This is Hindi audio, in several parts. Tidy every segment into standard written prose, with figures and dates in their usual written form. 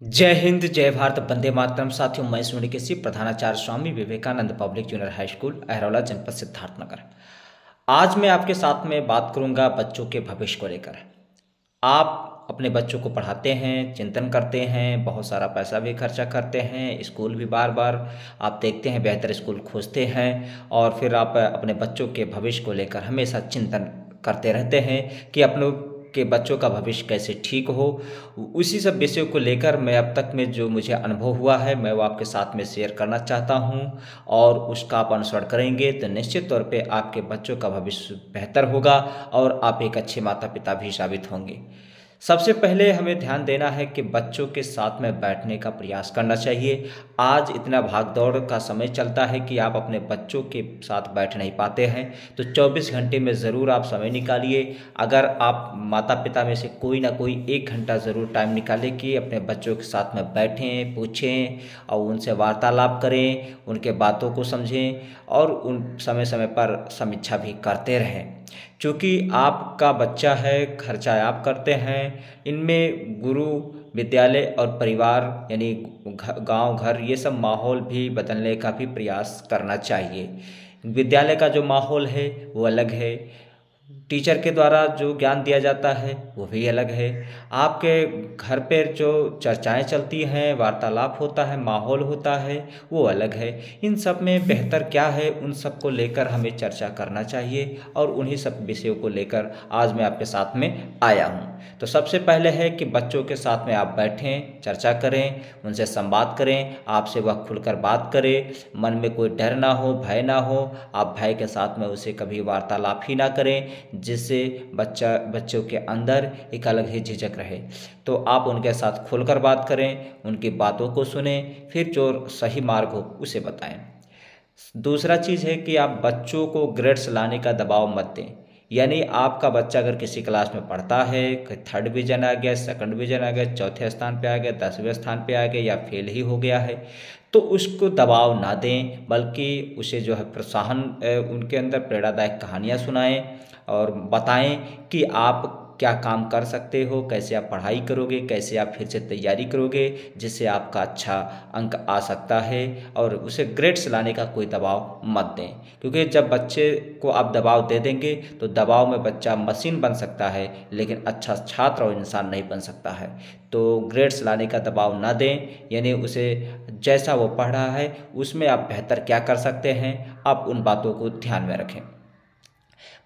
जय हिंद, जय भारत, वंदे मातरम। साथियों, मैं सुनिकेसी प्रधानाचार्य Swami Vivekananda public junior high school, Ahraura, जनपद सिद्धार्थनगर। आज मैं आपके साथ में बात करूंगा बच्चों के भविष्य को लेकर। आप अपने बच्चों को पढ़ाते हैं, चिंतन करते हैं, बहुत सारा पैसा भी खर्चा करते हैं, स्कूल भी बार बार आप देखते हैं, बेहतर स्कूल खोजते हैं और फिर आप अपने बच्चों के भविष्य को लेकर हमेशा चिंतन करते रहते हैं कि अपनों के बच्चों का भविष्य कैसे ठीक हो। उसी सब विषयों को लेकर मैं अब तक में जो मुझे अनुभव हुआ है मैं वो आपके साथ में शेयर करना चाहता हूँ और उसका आप अनुसरण करेंगे तो निश्चित तौर पे आपके बच्चों का भविष्य बेहतर होगा और आप एक अच्छे माता पिता भी साबित होंगे। सबसे पहले हमें ध्यान देना है कि बच्चों के साथ में बैठने का प्रयास करना चाहिए। आज इतना भागदौड़ का समय चलता है कि आप अपने बच्चों के साथ बैठ नहीं पाते हैं, तो 24 घंटे में ज़रूर आप समय निकालिए। अगर आप माता पिता में से कोई ना कोई 1 घंटा ज़रूर टाइम निकालें कि अपने बच्चों के साथ में बैठें, पूछें और उनसे वार्तालाप करें, उनके बातों को समझें और उन समय समय पर समीक्षा भी करते रहें। चूँकि आपका बच्चा है, खर्चा आप करते हैं, इनमें गुरु, विद्यालय और परिवार यानी गांव घर ये सब माहौल भी बदलने का भी प्रयास करना चाहिए। विद्यालय का जो माहौल है वो अलग है, टीचर के द्वारा जो ज्ञान दिया जाता है वो भी अलग है, आपके घर पर जो चर्चाएं चलती हैं, वार्तालाप होता है, माहौल होता है वो अलग है। इन सब में बेहतर क्या है उन सब को लेकर हमें चर्चा करना चाहिए और उन्हीं सब विषयों को लेकर आज मैं आपके साथ में आया हूँ। तो सबसे पहले है कि बच्चों के साथ में आप बैठें, चर्चा करें, उनसे संवाद करें, आपसे वह खुलकर बात करें, मन में कोई डर ना हो, भय ना हो। आप भय के साथ में उसे कभी वार्तालाप ही ना करें जिससे बच्चों के अंदर एक अलग ही झिझक रहे। तो आप उनके साथ खुलकर बात करें, उनकी बातों को सुने, फिर जो सही मार्ग हो उसे बताएं। दूसरा चीज़ है कि आप बच्चों को ग्रेड्स लाने का दबाव मत दें। यानी आपका बच्चा अगर किसी क्लास में पढ़ता है, 3rd डिवीजन आ गया, 2nd डिवीजन आ गया, चौथे स्थान पे आ गया, 10वें स्थान पे आ गया या फेल ही हो गया है, तो उसको दबाव ना दें, बल्कि उसे जो है प्रोत्साहन, उनके अंदर प्रेरणादायक कहानियाँ सुनाएं और बताएं कि आप क्या काम कर सकते हो, कैसे आप पढ़ाई करोगे, कैसे आप फिर से तैयारी करोगे जिससे आपका अच्छा अंक आ सकता है। और उसे ग्रेड्स लाने का कोई दबाव मत दें, क्योंकि जब बच्चे को आप दबाव दे देंगे तो दबाव में बच्चा मशीन बन सकता है लेकिन अच्छा छात्र और इंसान नहीं बन सकता है। तो ग्रेड्स लाने का दबाव ना दें, यानी उसे जैसा वो पढ़ रहा है उसमें आप बेहतर क्या कर सकते हैं, आप उन बातों को ध्यान में रखें।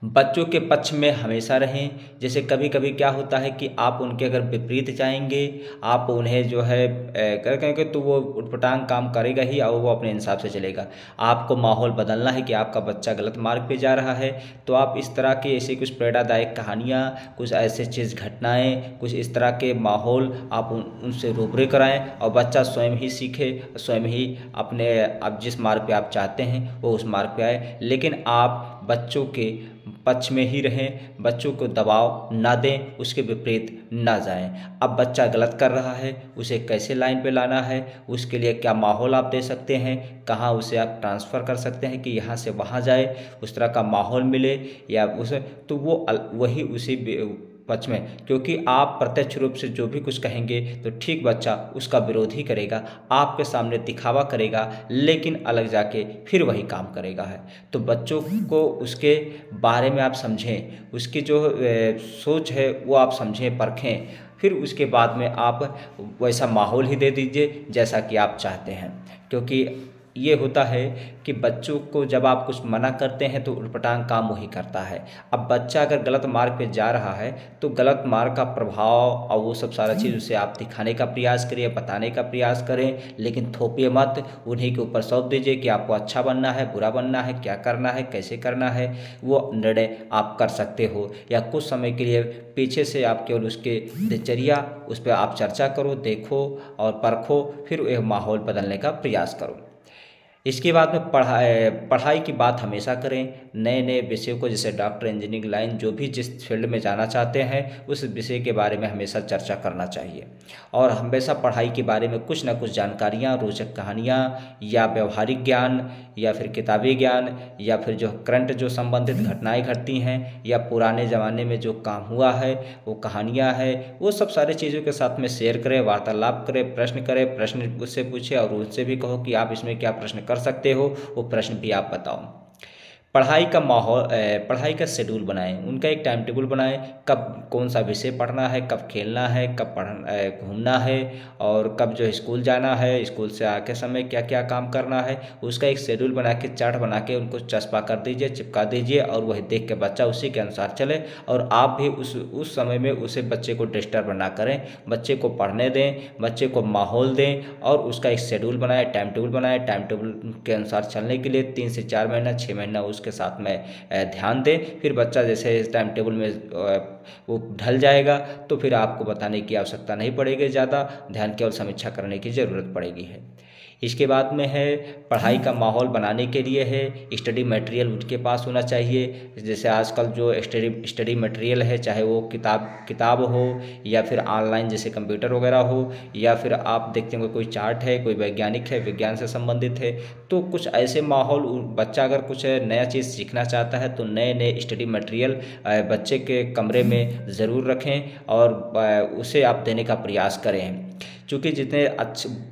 बच्चों के पक्ष में हमेशा रहें। जैसे कभी कभी क्या होता है कि आप उनके अगर विपरीत जाएंगे, आप उन्हें जो है कर कहेंगे तो वो उटपटांग काम करेगा ही और वो अपने हिसाब से चलेगा। आपको माहौल बदलना है कि आपका बच्चा गलत मार्ग पे जा रहा है, तो आप इस तरह की ऐसी कुछ प्रेरणादायक कहानियाँ, कुछ ऐसे चीज़ घटनाएँ, कुछ इस तरह के माहौल आप उनसे रूबरू कराएँ और बच्चा स्वयं ही सीखे, स्वयं ही अपने आप जिस मार्ग पे आप चाहते हैं वो उस मार्ग पे आए। लेकिन आप बच्चों के पक्ष में ही रहें, बच्चों को दबाव ना दें, उसके विपरीत ना जाएं। अब बच्चा गलत कर रहा है, उसे कैसे लाइन पे लाना है, उसके लिए क्या माहौल आप दे सकते हैं, कहाँ उसे आप ट्रांसफ़र कर सकते हैं कि यहाँ से वहाँ जाए, उस तरह का माहौल मिले या उसे, तो वो वही उसी पक्ष में, क्योंकि आप प्रत्यक्ष रूप से जो भी कुछ कहेंगे तो ठीक बच्चा उसका विरोध ही करेगा, आपके सामने दिखावा करेगा लेकिन अलग जाके फिर वही काम करेगा है। तो बच्चों को उसके बारे में आप समझें, उसकी जो सोच है वो आप समझें, परखें, फिर उसके बाद में आप वैसा माहौल ही दे दीजिए जैसा कि आप चाहते हैं। क्योंकि ये होता है कि बच्चों को जब आप कुछ मना करते हैं तो उटपटांग काम वही करता है। अब बच्चा अगर गलत मार्ग पे जा रहा है तो गलत मार्ग का प्रभाव और वो सब सारा चीज़ उसे आप दिखाने का प्रयास करिए, बताने का प्रयास करें, लेकिन थोपिए मत, उन्हीं के ऊपर सौंप दीजिए कि आपको अच्छा बनना है, बुरा बनना है, क्या करना है, कैसे करना है, वो निर्णय आप कर सकते हो। या कुछ समय के लिए पीछे से आप केवल उसके दिनचर्या उस पर आप चर्चा करो, देखो और परखो, फिर यह माहौल बदलने का प्रयास करो। इसके बाद में पढ़ाई की बात हमेशा करें। नए नए विषयों को, जैसे डॉक्टर, इंजीनियरिंग लाइन, जो भी जिस फील्ड में जाना चाहते हैं उस विषय के बारे में हमेशा चर्चा करना चाहिए। और हमेशा पढ़ाई के बारे में कुछ ना कुछ जानकारियाँ, रोचक कहानियाँ या व्यवहारिक ज्ञान या फिर किताबी ज्ञान या फिर जो करंट जो संबंधित घटनाएं घटती हैं या पुराने ज़माने में जो काम हुआ है वो कहानियाँ हैं, वो सब सारी चीज़ों के साथ में शेयर करें, वार्तालाप करें, प्रश्न उससे पूछें और उससे भी कहो कि आप इसमें क्या प्रश्न कर सकते हो, वो प्रश्न भी आप बताओ। पढ़ाई का माहौल, पढ़ाई का शेड्यूल बनाएं, उनका एक टाइम टेबल बनाएं, कब कौन सा विषय पढ़ना है, कब खेलना है, कब घूमना है और कब जो स्कूल जाना है, स्कूल से आके समय क्या क्या काम करना है, उसका एक शेड्यूल बना के, चार्ट बना के उनको चस्पा कर दीजिए, चिपका दीजिए और वही देख के बच्चा उसी के अनुसार चले। और आप भी उस समय में उसे बच्चे को डिस्टर्ब ना करें, बच्चे को पढ़ने दें, बच्चे को माहौल दें और उसका एक शेड्यूल बनाए, टाइम टेबल बनाए। टाइम टेबल के अनुसार चलने के लिए 3 से 4 महीना, 6 महीना के साथ में ध्यान दें। फिर बच्चा जैसे इस टाइम टेबल में वो ढल जाएगा तो फिर आपको बताने की आवश्यकता नहीं पड़ेगी, ज़्यादा ध्यान केवल समीक्षा करने की ज़रूरत पड़ेगी है। इसके बाद में है पढ़ाई का माहौल बनाने के लिए है स्टडी मटेरियल उनके पास होना चाहिए। जैसे आजकल जो स्टडी मटेरियल है, चाहे वो किताब हो या फिर ऑनलाइन जैसे कंप्यूटर वगैरह हो, या फिर आप देखते होंगे कोई चार्ट है, कोई वैज्ञानिक है, विज्ञान से संबंधित है, तो कुछ ऐसे माहौल, बच्चा अगर कुछ नया चीज़ सीखना चाहता है तो नए नए स्टडी मटेरियल बच्चे के कमरे में ज़रूर रखें और उसे आप देने का प्रयास करें। क्योंकि जितने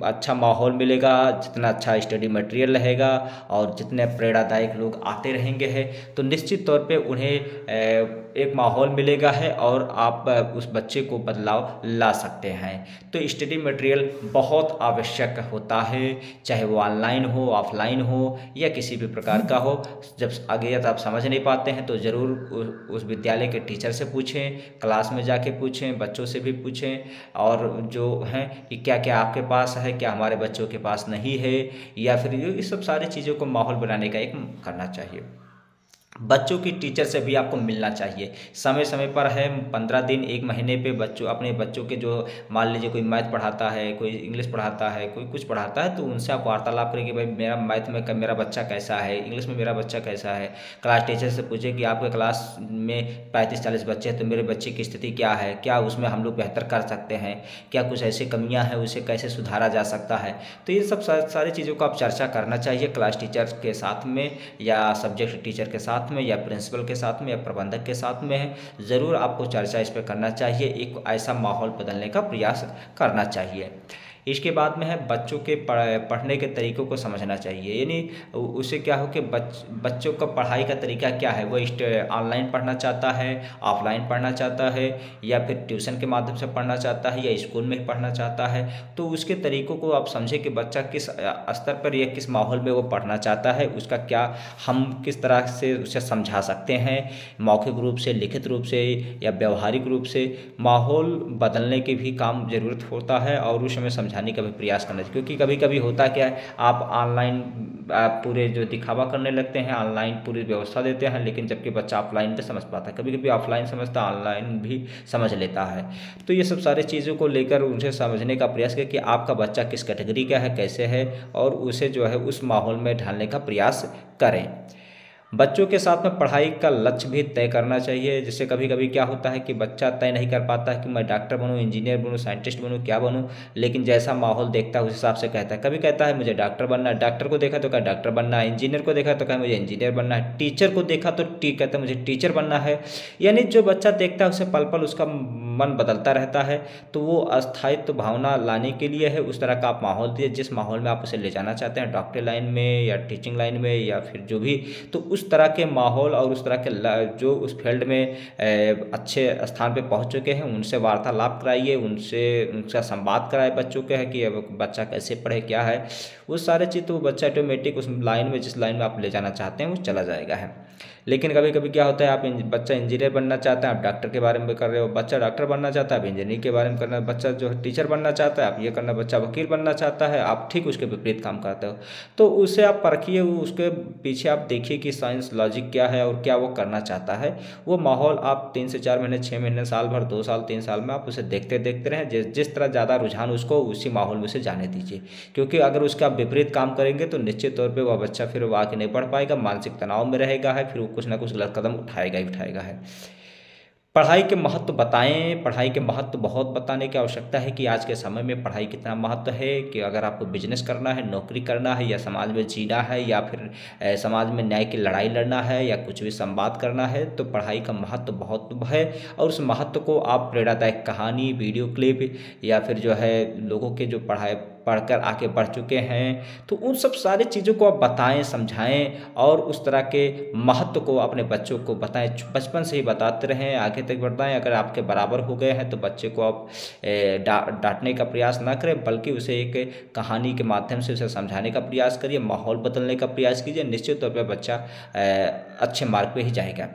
अच्छा माहौल मिलेगा, जितना अच्छा स्टडी मटेरियल रहेगा और जितने प्रेरणादायक लोग आते रहेंगे हैं तो निश्चित तौर पे उन्हें एक माहौल मिलेगा है और आप उस बच्चे को बदलाव ला सकते हैं। तो स्टडी मटेरियल बहुत आवश्यक होता है, चाहे वो ऑनलाइन हो, ऑफलाइन हो या किसी भी प्रकार का हो। जब आगे आप समझ नहीं पाते हैं तो ज़रूर उस विद्यालय के टीचर से पूछें, क्लास में जाके पूछें, बच्चों से भी पूछें और जो हैं कि क्या क्या आपके पास है, क्या हमारे बच्चों के पास नहीं है, या फिर ये सब सारी चीज़ों को माहौल बनाने का एक करना चाहिए। बच्चों की टीचर से भी आपको मिलना चाहिए समय समय पर है। 15 दिन, 1 महीने पे अपने बच्चों के जो मान लीजिए कोई मैथ पढ़ाता है, कोई इंग्लिश पढ़ाता है, कोई कुछ पढ़ाता है, तो उनसे आप वार्तालाप करें कि भाई मेरा मैथ में मेरा बच्चा कैसा है, इंग्लिश में मेरा बच्चा कैसा है। क्लास टीचर से पूछे कि आपके क्लास में 35-40 बच्चे हैं तो मेरे बच्चे की स्थिति क्या है, क्या उसमें हम लोग बेहतर कर सकते हैं, क्या कुछ ऐसी कमियाँ हैं उसे कैसे सुधारा जा सकता है। तो ये सब सारी चीज़ों को आप चर्चा करना चाहिए क्लास टीचर के साथ में या सब्जेक्ट टीचर के साथ में या प्रिंसिपल के साथ में या प्रबंधक के साथ में है। ज़रूर आपको चर्चा इस पर करना चाहिए, एक ऐसा माहौल बदलने का प्रयास करना चाहिए। इसके बाद में है बच्चों के पढ़ने के तरीक़ों को समझना चाहिए, यानी उसे क्या हो कि बच्चों का पढ़ाई का तरीका क्या है, वो ऑनलाइन पढ़ना चाहता है, ऑफलाइन पढ़ना चाहता है या फिर ट्यूशन के माध्यम से पढ़ना चाहता है या स्कूल में ही पढ़ना चाहता है। तो उसके तरीक़ों को आप समझें कि बच्चा किस स्तर पर या किस माहौल में वो पढ़ना चाहता है, उसका क्या हम किस तरह से उसे समझा सकते हैं, मौखिक रूप से, लिखित रूप से या व्यवहारिक रूप से। माहौल बदलने की भी काम ज़रूरत होता है और उस समय समझाने का भी प्रयास करना चाहिए। क्योंकि कभी कभी होता क्या है, आप ऑनलाइन पूरे जो दिखावा करने लगते हैं, ऑनलाइन पूरी व्यवस्था देते हैं, लेकिन जबकि बच्चा ऑफलाइन पे समझ पाता है, कभी कभी ऑफलाइन समझता है, ऑनलाइन भी समझ लेता है। तो ये सब सारी चीज़ों को लेकर उनसे समझने का प्रयास करें कि आपका बच्चा किस कैटेगरी का है, कैसे है, और उसे जो है उस माहौल में ढालने का प्रयास करें। बच्चों के साथ में पढ़ाई का लक्ष्य भी तय करना चाहिए। जैसे कभी कभी क्या होता है कि बच्चा तय नहीं कर पाता है कि मैं डॉक्टर बनूं, इंजीनियर बनूं, साइंटिस्ट बनूं, क्या बनूं, लेकिन जैसा माहौल देखता है उस हिसाब से कहता है। कभी कहता है मुझे डॉक्टर बनना है, डॉक्टर को देखा तो कहा डॉक्टर बनना है, इंजीनियर को देखा तो कहा मुझे इंजीनियर बनना है, टीचर को देखा तो कहता है मुझे टीचर बनना है। यानी जो बच्चा देखता है उसे पल पल उसका मन बदलता रहता है। तो वो अस्थायित्व भावना लाने के लिए है उस तरह का आप माहौल दिए जिस माहौल में आप उसे ले जाना चाहते हैं, डॉक्टर लाइन में या टीचिंग लाइन में या फिर जो भी। तो उस तरह के माहौल और उस तरह के जो उस फील्ड में अच्छे स्थान पे पहुंच चुके हैं उनसे वार्तालाप कराइए, उनका संवाद कराए बच्चों के, है कि बच्चा कैसे पढ़े, क्या है वो सारे चीज़। तो वो बच्चा ऑटोमेटिक उस लाइन में, जिस लाइन में आप ले जाना चाहते हैं वो चला जाएगा है। लेकिन कभी कभी क्या होता है, आप बच्चा इंजीनियर बनना चाहता है, आप डॉक्टर के बारे में कर रहे हो, बच्चा डॉक्टर बनना चाहता है, आप इंजीनियरिंग के बारे में करना, बच्चा जो है टीचर बनना चाहता है, आप ये करना, बच्चा वकील बनना चाहता है, आप ठीक उसके विपरीत काम करते हो। तो उसे आप परखिए, उसके पीछे आप देखिए कि साइंस लॉजिक क्या है और क्या वो करना चाहता है। वो माहौल आप 3 से 4 महीने, 6 महीने, साल भर, 2 साल, 3 साल में आप उसे देखते देखते रहें। जिस तरह ज़्यादा रुझान उसको, उसी माहौल में उसे जाने दीजिए, क्योंकि अगर उसका विपरीत काम करेंगे तो निश्चित तौर पे वह बच्चा फिर वो आगे नहीं बढ़ पाएगा, मानसिक तनाव में रहेगा है, फिर वो कुछ ना कुछ गलत कदम उठाएगा ही उठाएगा है। पढ़ाई के महत्व बताएं, पढ़ाई के महत्व बहुत बताने की आवश्यकता है कि आज के समय में पढ़ाई कितना महत्व है, कि अगर आपको बिजनेस करना है, नौकरी करना है, या समाज में जीना है, या फिर समाज में न्याय की लड़ाई लड़ना है, या कुछ भी संवाद करना है, तो पढ़ाई का महत्व बहुत है। और उस महत्व को आप प्रेरणादायक कहानी, वीडियो क्लिप, या फिर जो है लोगों के जो पढ़कर आगे बढ़ चुके हैं, तो उन सब सारी चीज़ों को आप बताएं, समझाएं, और उस तरह के महत्व को अपने बच्चों को बताएं, बचपन से ही बताते रहें, आगे तक बढ़ाएं। अगर आपके बराबर हो गए हैं तो बच्चे को आप डांटने का प्रयास ना करें, बल्कि उसे एक कहानी के माध्यम से उसे समझाने का प्रयास करिए, माहौल बदलने का प्रयास कीजिए। निश्चित तौर पर बच्चा अच्छे मार्ग पे ही जाएगा।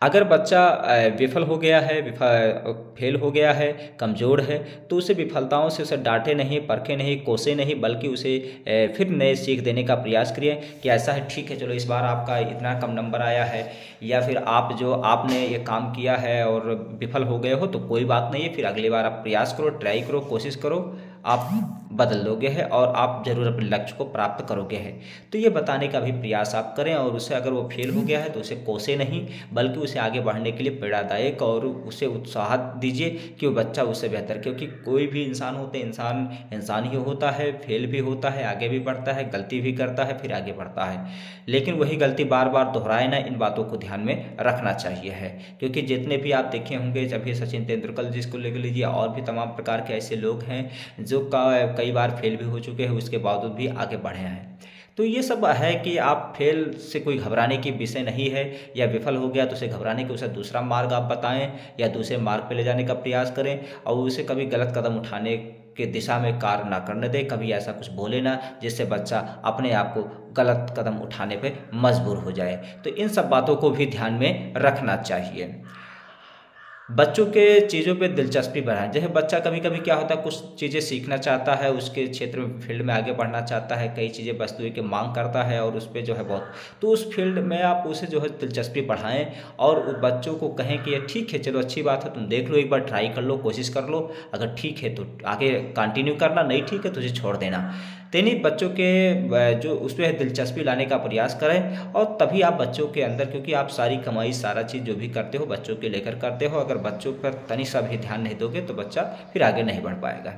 अगर बच्चा विफल हो गया है, फेल हो गया है, कमज़ोर है, तो उसे विफलताओं से उसे डांटे नहीं, परखे नहीं, कोसे नहीं, बल्कि उसे फिर नए सीख देने का प्रयास करिए कि ऐसा है, ठीक है, चलो इस बार आपका इतना कम नंबर आया है, या फिर आपने ये काम किया है और विफल हो गए हो, तो कोई बात नहीं है, फिर अगली बार आप प्रयास करो, ट्राई करो, कोशिश करो, आप बदल लोगे है और आप जरूर अपने लक्ष्य को प्राप्त करोगे है। तो ये बताने का भी प्रयास आप करें, और उसे अगर वो फेल हो गया है तो उसे कोसे नहीं, बल्कि उसे आगे बढ़ने के लिए प्रेरणादायक और उसे उत्साह दीजिए कि वो बच्चा उससे बेहतर, क्योंकि कोई भी इंसान होते, इंसान ही होता है, फेल भी होता है, आगे भी बढ़ता है, गलती भी करता है, फिर आगे बढ़ता है, लेकिन वही गलती बार बार दोहराए ना। इन बातों को ध्यान में रखना चाहिए है, क्योंकि जितने भी आप देखे होंगे, अभी सचिन तेंदुलकर जिसको ले लीजिए, और भी तमाम प्रकार के ऐसे लोग हैं जो कई बार फेल भी हो चुके हैं, उसके बावजूद भी आगे बढ़े हैं। तो ये सब है कि आप फेल से कोई घबराने की विषय नहीं है, या विफल हो गया तो उसे घबराने के, उसे दूसरा मार्ग आप बताएं, या दूसरे मार्ग पे ले जाने का प्रयास करें, और उसे कभी गलत कदम उठाने के दिशा में कार्य ना करने दें, कभी ऐसा कुछ बोले ना जिससे बच्चा अपने आप को गलत कदम उठाने पे मजबूर हो जाए। तो इन सब बातों को भी ध्यान में रखना चाहिए। बच्चों के चीज़ों पे दिलचस्पी बढ़ाएं। जैसे बच्चा कभी कभी क्या होता है, कुछ चीज़ें सीखना चाहता है, उसके क्षेत्र में, फील्ड में आगे बढ़ना चाहता है, कई चीज़ें वस्तुएं की मांग करता है, और उस पर जो है बहुत, तो उस फील्ड में आप उसे जो है दिलचस्पी बढ़ाएं, और उस बच्चों को कहें कि ये ठीक है, चलो अच्छी बात है, तुम देख लो, एक बार ट्राई कर लो, कोशिश कर लो, अगर ठीक है तो आगे कंटिन्यू करना, नहीं ठीक है तो उसे छोड़ देना। तेनी बच्चों के जो उसमें दिलचस्पी लाने का प्रयास करें, और तभी आप बच्चों के अंदर, क्योंकि आप सारी कमाई, सारा चीज़ जो भी करते हो बच्चों के लेकर करते हो, अगर बच्चों पर तनी सा भी ध्यान नहीं दोगे तो बच्चा फिर आगे नहीं बढ़ पाएगा।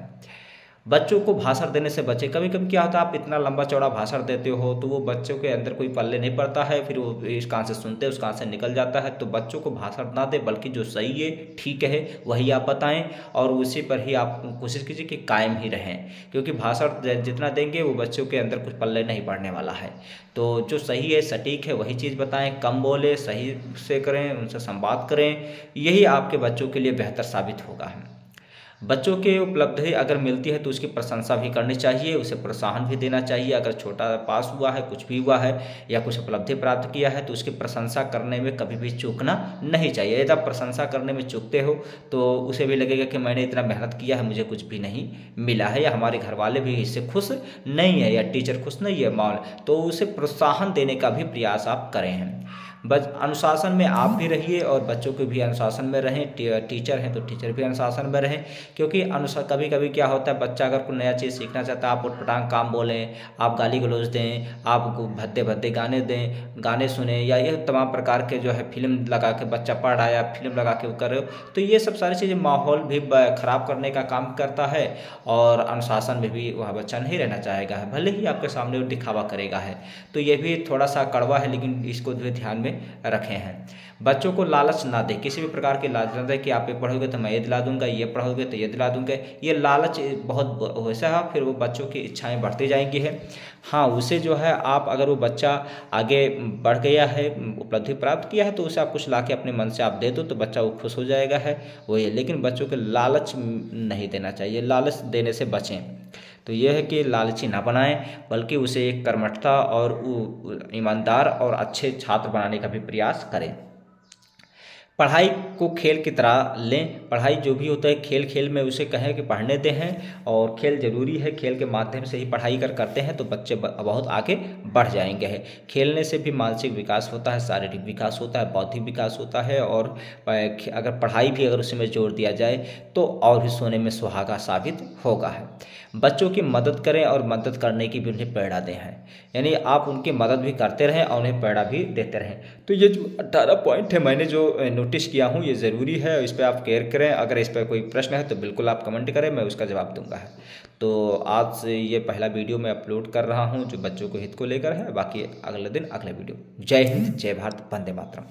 बच्चों को भाषण देने से बचे। कभी कभी क्या होता है, आप इतना लंबा चौड़ा भाषण देते हो तो वो बच्चों के अंदर कोई पल्ले नहीं पड़ता है, फिर वो इस कान से सुनते हैं, उस कान से निकल जाता है। तो बच्चों को भाषण ना दे, बल्कि जो सही है, ठीक है, वही आप बताएं, और उसी पर ही आप कोशिश कीजिए कि कायम ही रहें, क्योंकि भाषण जितना देंगे वो बच्चों के अंदर कुछ पल्ले नहीं पड़ने वाला है। तो जो सही है, सटीक है, वही चीज़ बताएं, कम बोले, सही से करें, उनसे संवाद करें, यही आपके बच्चों के लिए बेहतर साबित होगा। बच्चों के उपलब्धि अगर मिलती है तो उसकी प्रशंसा भी करनी चाहिए, उसे प्रोत्साहन भी देना चाहिए। अगर छोटा पास हुआ है, कुछ भी हुआ है, या कुछ उपलब्धि प्राप्त किया है, तो उसकी प्रशंसा करने में कभी भी चूकना नहीं चाहिए। यदि आप प्रशंसा करने में चूकते हो तो उसे भी लगेगा कि मैंने इतना मेहनत किया है, मुझे कुछ भी नहीं मिला है, या हमारे घर वाले भी इससे खुश नहीं है, या टीचर खुश नहीं है माल, तो उसे प्रोत्साहन देने का भी प्रयास आप करें। बस अनुशासन में आप भी रहिए और बच्चों को भी अनुशासन में रहें। टीचर हैं तो टीचर भी अनुशासन में रहें, क्योंकि कभी कभी क्या होता है, बच्चा अगर कोई नया चीज़ सीखना चाहता है, आप उटपटांग काम बोलें, आप गाली गलौज दें, आप भद्दे भद्दे गाने दें, गाने सुने, या ये तमाम प्रकार के जो है फिल्म लगा के बच्चा पढ़ रहा है, या फिल्म लगा के करे, तो ये सब सारी चीज़ें माहौल भी ख़राब करने का काम करता है, और अनुशासन में भी वह बच्चा नहीं रहना चाहेगा, भले ही आपके सामने वो दिखावा करेगा है। तो ये भी थोड़ा सा कड़वा है, लेकिन इसको भी ध्यान में रखे हैं। बच्चों को लालच ना दे, किसी भी प्रकार की लालच ना दे कि आप ये पढ़ोगे तो मैं ये दिला दूंगा, ये पढ़ोगे तो ये दिला दूंगा। ये लालच बहुत वैसा है, फिर वो बच्चों की इच्छाएं बढ़ती जाएंगी है। हाँ, उसे जो है आप, अगर वो बच्चा आगे बढ़ गया है, उपलब्धि प्राप्त किया है, तो उसे आप कुछ ला के अपने मन से आप दे दो तो बच्चा वो खुश हो जाएगा है, वो ये। लेकिन बच्चों को लालच नहीं देना चाहिए, लालच देने से बचें। तो यह है कि लालची ना बनाएं, बल्कि उसे एक कर्मठता और ईमानदार और अच्छे छात्र बनाने का भी प्रयास करें। पढ़ाई को खेल की तरह लें। पढ़ाई जो भी होता है खेल खेल में उसे कहें कि पढ़ने दें हैं, और खेल ज़रूरी है, खेल के माध्यम से ही पढ़ाई करते हैं तो बच्चे बहुत आगे बढ़ जाएंगे। है खेलने से भी मानसिक विकास होता है, शारीरिक विकास होता है, बौद्धिक विकास होता है, और अगर पढ़ाई भी अगर उसमें जोड़ दिया जाए तो और भी सोने में सुहागा साबित होगा। है बच्चों की मदद करें और मदद करने की भी उन्हें प्रेरणा दें। है यानी आप उनकी मदद भी करते रहें और उन्हें प्रेरणा भी देते रहें। तो ये जो 18 पॉइंट है मैंने जो नोटिस किया हूँ, ये ज़रूरी है, इस पर आप केयर करें। अगर इस पर कोई प्रश्न है तो बिल्कुल आप कमेंट करें, मैं उसका जवाब दूंगा। है तो आज से ये पहला वीडियो मैं अपलोड कर रहा हूँ जो बच्चों को हित को लेकर है। बाकी अगले दिन अगले वीडियो। जय हिंद, जय भारत, वंदे मातरम।